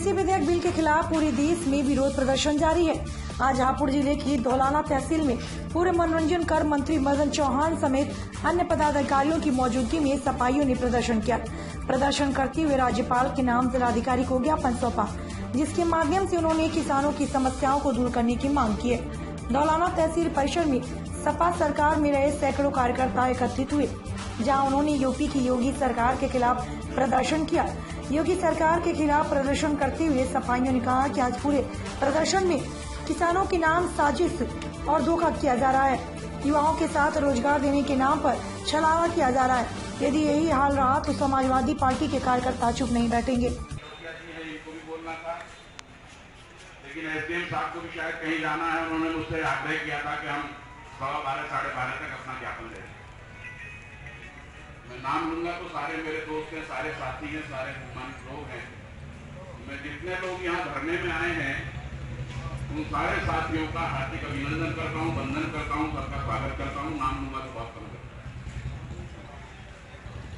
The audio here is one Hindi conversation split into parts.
कृषि विधेयक बिल के खिलाफ पूरे देश में विरोध प्रदर्शन जारी है। आज हापुड़ जिले की धौलाना तहसील में पूर्व मनोरंजन कर मंत्री मदन चौहान समेत अन्य पदाधिकारियों की मौजूदगी में सपाइयों ने प्रदर्शन किया। प्रदर्शन करते हुए राज्यपाल के नाम जिलाधिकारी को ज्ञापन सौंपा, जिसके माध्यम से उन्होंने किसानों की समस्याओं को दूर करने की मांग की है। धौलाना तहसील परिसर में सपा सरकार में रहे सैकड़ों कार्यकर्ता एकत्रित हुए, जहां उन्होंने यूपी की योगी सरकार के खिलाफ प्रदर्शन किया। योगी सरकार के खिलाफ प्रदर्शन करते हुए सपाइयों ने कहा कि आज पूरे प्रदर्शन में किसानों के नाम साजिश और धोखा किया जा रहा है। युवाओं के साथ रोजगार देने के नाम पर छलावा किया जा रहा है। यदि यही हाल रहा तो समाजवादी पार्टी के कार्यकर्ता चुप नहीं बैठेंगे। लेकिन एसडीएम साहब को भी शायद कहीं जाना है, उन्होंने मुझसे आग्रह किया था कि हम 12:15 साढ़े 12 तक अपना ज्ञापन दें। मैं नाम लूंगा तो सारे मेरे दोस्त हैं, सारे साथी हैं, सारे सम्मानित लोग हैं। मैं जितने लोग यहाँ धरने में आए हैं उन सारे साथियों का हार्दिक अभिनंदन करता हूँ, वंदन करता हूँ, सबका स्वागत करता हूँ। नाम लूंगा तो बहुत कम करता हूँ।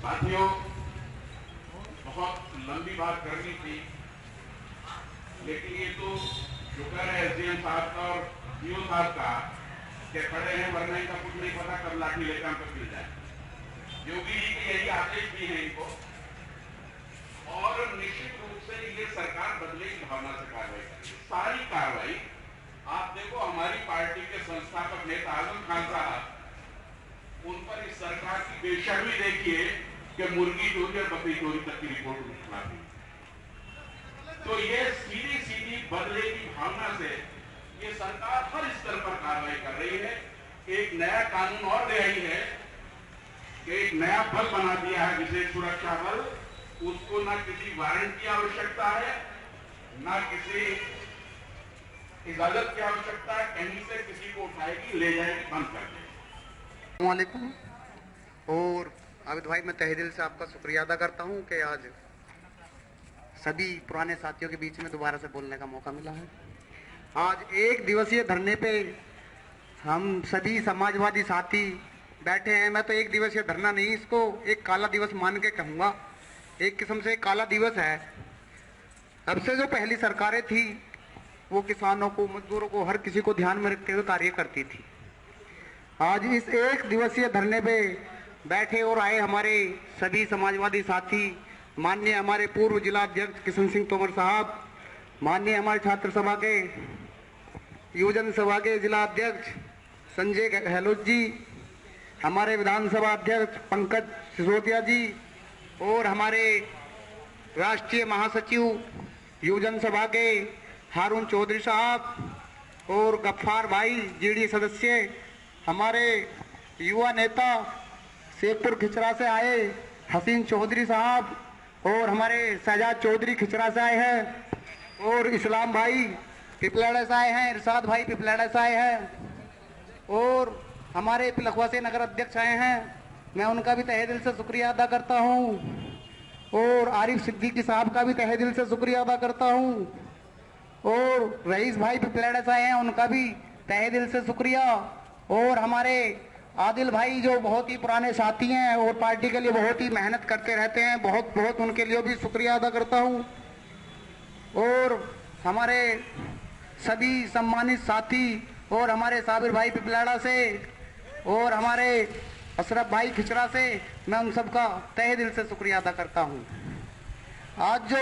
साथियों, बहुत लंबी बात करनी थी, लेकिन ये तो शुक्र है एसडीएम साहब का और डीओ साहब का के खड़े हैं, वरना इनका कुछ नहीं पता कब लाठी लेकर हम तक मिल जाए। योगी जी के यही आदेश भी हैं इनको, और निश्चित रूप से ये सरकार बदले की भावना से कार्रवाई करेगी। सारी कार्रवाई आप देखो, हमारी पार्टी के संस्थापक नेता आजम खान साहब, उन पर इस सरकार की बेशर्मी देखिए कि मुर्गी चोरी और बकरी चोरी तक की रिपोर्ट उठाती। तो ये सीधी सीधी बदले की भावना से ये सरकार हर स्तर पर कार्रवाई कर रही है। एक नया कानून और ले आई है कि एक नया बल बना दिया है, विशेष सुरक्षा बल। उसको ना किसी वारंट की आवश्यकता है, ना किसी इजाजत की आवश्यकता है। कहीं से किसी को उठाएगी, ले जाएगी, बंद कर देगी। वालेकुम। और आबिद भाई, मैं तहे दिल से आपका शुक्रिया अदा करता हूं कि आज सभी पुराने साथियों के बीच में दोबारा से बोलने का मौका मिला है। आज एक दिवसीय धरने पे हम सभी समाजवादी साथी बैठे हैं। मैं तो एक दिवसीय धरना नहीं, इसको एक काला दिवस मान के कहूँगा। एक किस्म से काला दिवस है। अब से जो पहली सरकारें थी वो किसानों को, मजदूरों को, हर किसी को ध्यान में रखते हुए कार्य करती थी। आज इस एक दिवसीय धरने पे बैठे और आए हमारे सभी समाजवादी साथी, माननीय हमारे पूर्व जिला अध्यक्ष किशन सिंह तोमर साहब, माननीय हमारे छात्र सभा के, युवजन सभा के जिला अध्यक्ष संजय गहलोत जी, हमारे विधानसभा अध्यक्ष पंकज सिसोदिया जी, और हमारे राष्ट्रीय महासचिव युवजन सभा के हारून चौधरी साहब, और गफ्फार भाई जीडी सदस्य, हमारे युवा नेता शेखपुर खिचरा से आए हसीन चौधरी साहब, और हमारे शहजाद चौधरी खिचरा से आए हैं, और इस्लाम भाई पिपलाड़ा से आए हैं, इरशाद भाई पिपलाड़ा से आए हैं, और हमारे पिलखवा से नगर अध्यक्ष आए हैं। मैं उनका भी तहे दिल से शुक्रिया अदा करता हूं, और आरिफ सिद्दीकी साहब का भी तहे दिल से शुक्रिया अदा करता हूं, और रईस भाई पिपलाड़ा से आए हैं, उनका भी तहे दिल से शुक्रिया, और हमारे आदिल भाई जो बहुत ही पुराने साथी हैं और पार्टी के लिए बहुत ही मेहनत करते रहते हैं, बहुत बहुत उनके लिए भी शुक्रिया अदा करता हूं, और हमारे सभी सम्मानित साथी, और हमारे साबिर भाई पिपलाड़ा से, और हमारे अशरफ भाई खिचरा से, मैं उन सबका तहे दिल से शुक्रिया अदा करता हूं। आज जो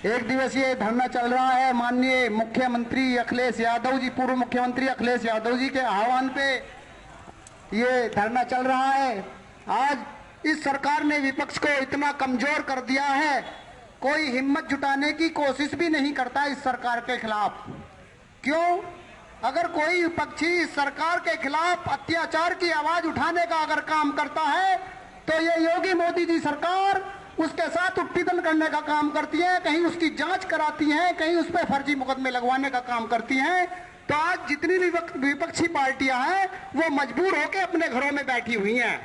एक दिवसीय धरना चल रहा है, माननीय मुख्यमंत्री अखिलेश यादव जी, पूर्व मुख्यमंत्री अखिलेश यादव जी के आह्वान पे ये धरना चल रहा है। आज इस सरकार ने विपक्ष को इतना कमजोर कर दिया है, कोई हिम्मत जुटाने की कोशिश भी नहीं करता इस सरकार के खिलाफ। क्यों? अगर कोई विपक्षी सरकार के खिलाफ अत्याचार की आवाज उठाने का अगर काम करता है तो ये योगी मोदी जी सरकार उसके साथ उत्पीड़न करने का काम करती है, कहीं उसकी जांच कराती है, कहीं उस पर फर्जी मुकदमे लगवाने का काम करती हैं। तो आज जितनी भी विपक्षी पार्टियां हैं वो मजबूर होकर अपने घरों में बैठी हुई हैं।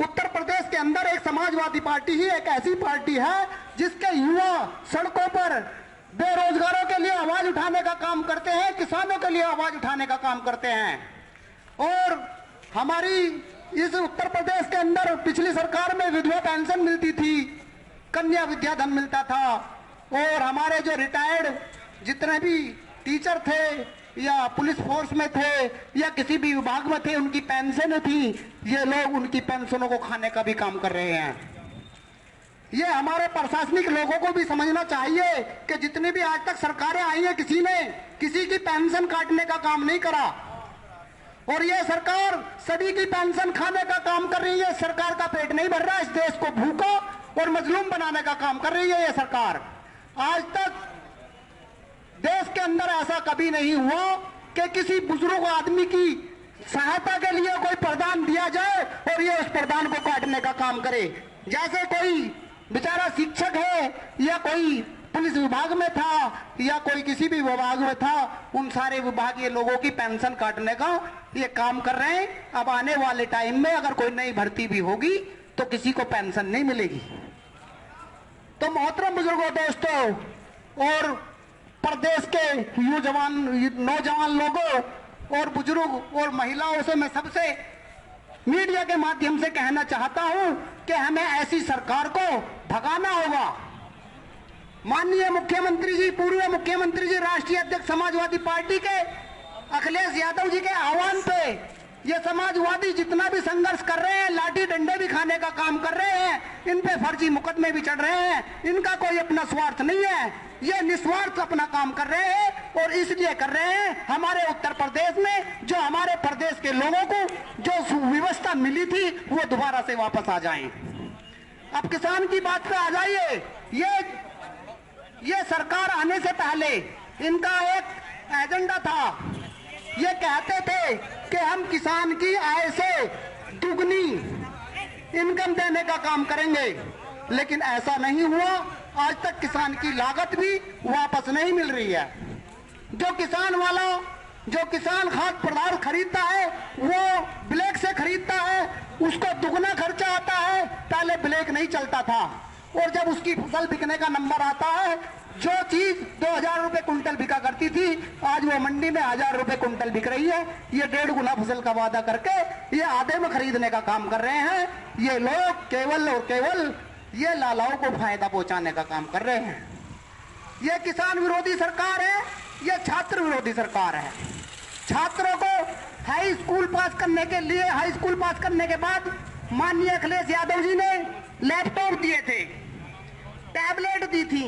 उत्तर प्रदेश के अंदर एक समाजवादी पार्टी ही एक ऐसी पार्टी है जिसके युवा सड़कों पर बेरोजगारों के लिए आवाज उठाने का काम करते हैं, किसानों के लिए आवाज उठाने का काम करते हैं। और हमारी इस उत्तर प्रदेश के अंदर पिछली सरकार में विधवा पेंशन मिलती थी, कन्या विद्याधन मिलता था, और हमारे जो रिटायर्ड जितने भी टीचर थे या पुलिस फोर्स में थे या किसी भी विभाग में थे, उनकी पेंशन थी, ये लोग उनकी पेंशनों को खाने का भी काम कर रहे हैं। ये हमारे प्रशासनिक लोगों को भी समझना चाहिए कि जितनी भी आज तक सरकारें आई हैं, किसी ने किसी की पेंशन काटने का काम नहीं करा, और ये सरकार सभी की पेंशन खाने का काम कर रही है। सरकार का पेट नहीं भर रहा, इस देश को भूखा और मजलूम बनाने का काम कर रही है ये सरकार। आज तक देश के अंदर ऐसा कभी नहीं हुआ कि किसी बुजुर्ग आदमी की सहायता के लिए कोई प्रदान दिया जाए और ये उस प्रदान को काटने का काम करे। जैसे कोई बेचारा शिक्षक है या कोई पुलिस विभाग में था या कोई किसी भी विभाग में था, उन सारे विभागीय लोगों की पेंशन काटने का ये काम कर रहे हैं। अब आने वाले टाइम में अगर कोई नई भर्ती भी होगी तो किसी को पेंशन नहीं मिलेगी। तो मोहतरम बुजुर्गों, दोस्तों और प्रदेश के नौजवान लोगों और बुजुर्ग और महिलाओं से मैं सबसे मीडिया के माध्यम से कहना चाहता हूं कि हमें ऐसी सरकार को भगाना होगा। माननीय मुख्यमंत्री जी, पूर्व मुख्यमंत्री जी, राष्ट्रीय अध्यक्ष समाजवादी पार्टी के अखिलेश यादव जी के आह्वान पे ये समाजवादी जितना भी संघर्ष कर रहे हैं, लाठी डंडे भी खाने का काम कर रहे हैं, इन पे फर्जी मुकदमे भी चढ़ रहे हैं। इनका कोई अपना स्वार्थ नहीं है, ये निस्वार्थ अपना काम कर रहे हैं और इसलिए कर रहे हैं हमारे उत्तर प्रदेश में जो हमारे प्रदेश के लोगों को जो सुव्यवस्था मिली थी वो दोबारा से वापस आ जाए। अब किसान की बात पे आ जाइए। ये सरकार आने से पहले इनका एक एजेंडा था। ये कहते थे कि हम किसान की आय से दुगनी इनकम देने का काम करेंगे, लेकिन ऐसा नहीं हुआ। आज तक किसान की लागत भी वापस नहीं मिल रही है। जो किसान खाद्य पदार्थ खरीदता है वो ब्लैक से खरीदता है, उसको दुगना खर्चा आता है। पहले ब्लैक नहीं चलता था, और जब उसकी फसल बिकने का नंबर आता है, जो चीज 2000 रुपए कुंटल बिका करती थी, आज वो मंडी में 1000 रुपए कुंटल बिक रही है। ये 1.5 गुना फसल का वादा करके ये आधे में खरीदने का काम कर रहे हैं। ये लोग केवल और केवल ये लालाओं को फायदा पहुंचाने का काम कर रहे हैं। ये किसान विरोधी सरकार है, ये छात्र विरोधी सरकार है। छात्रों को हाई स्कूल पास करने के बाद माननीय अखिलेश यादव जी ने लैपटॉप दिए थे, टैबलेट दी थी,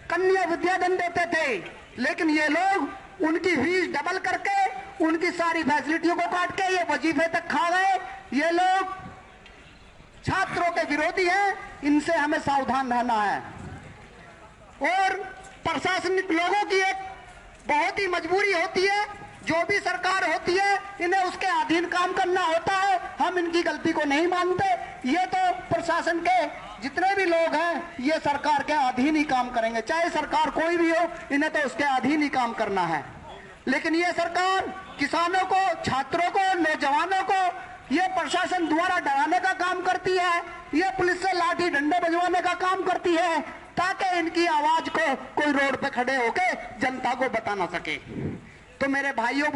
कन्या विद्याधन देते थे, लेकिन ये लोग उनकी फीस डबल करके उनकी सारी फैसिलिटियों को काट के ये वजीफे तक खा गए। ये लोग छात्रों के विरोधी हैं, इनसे हमें सावधान रहना है। और प्रशासनिक लोगों की एक बहुत ही मजबूरी होती है, जो भी सरकार होती है इन्हें उसके अधीन काम करना होता है। हम इनकी गलती को नहीं मानते। ये तो प्रशासन के जितने भी लोग हैं ये सरकार के अधीन ही काम करेंगे, चाहे सरकार कोई भी हो, इन्हें तो उसके अधीन ही काम करना है। लेकिन ये सरकार किसानों को, छात्रों को, नौजवानों को ये प्रशासन द्वारा डराने का काम करती है, ये पुलिस से लाठी डंडे बजवाने का काम करती है, ताकि इनकी आवाज को कोई रोड पे खड़े होके जनता को बता ना सके। तो मेरे भाइयों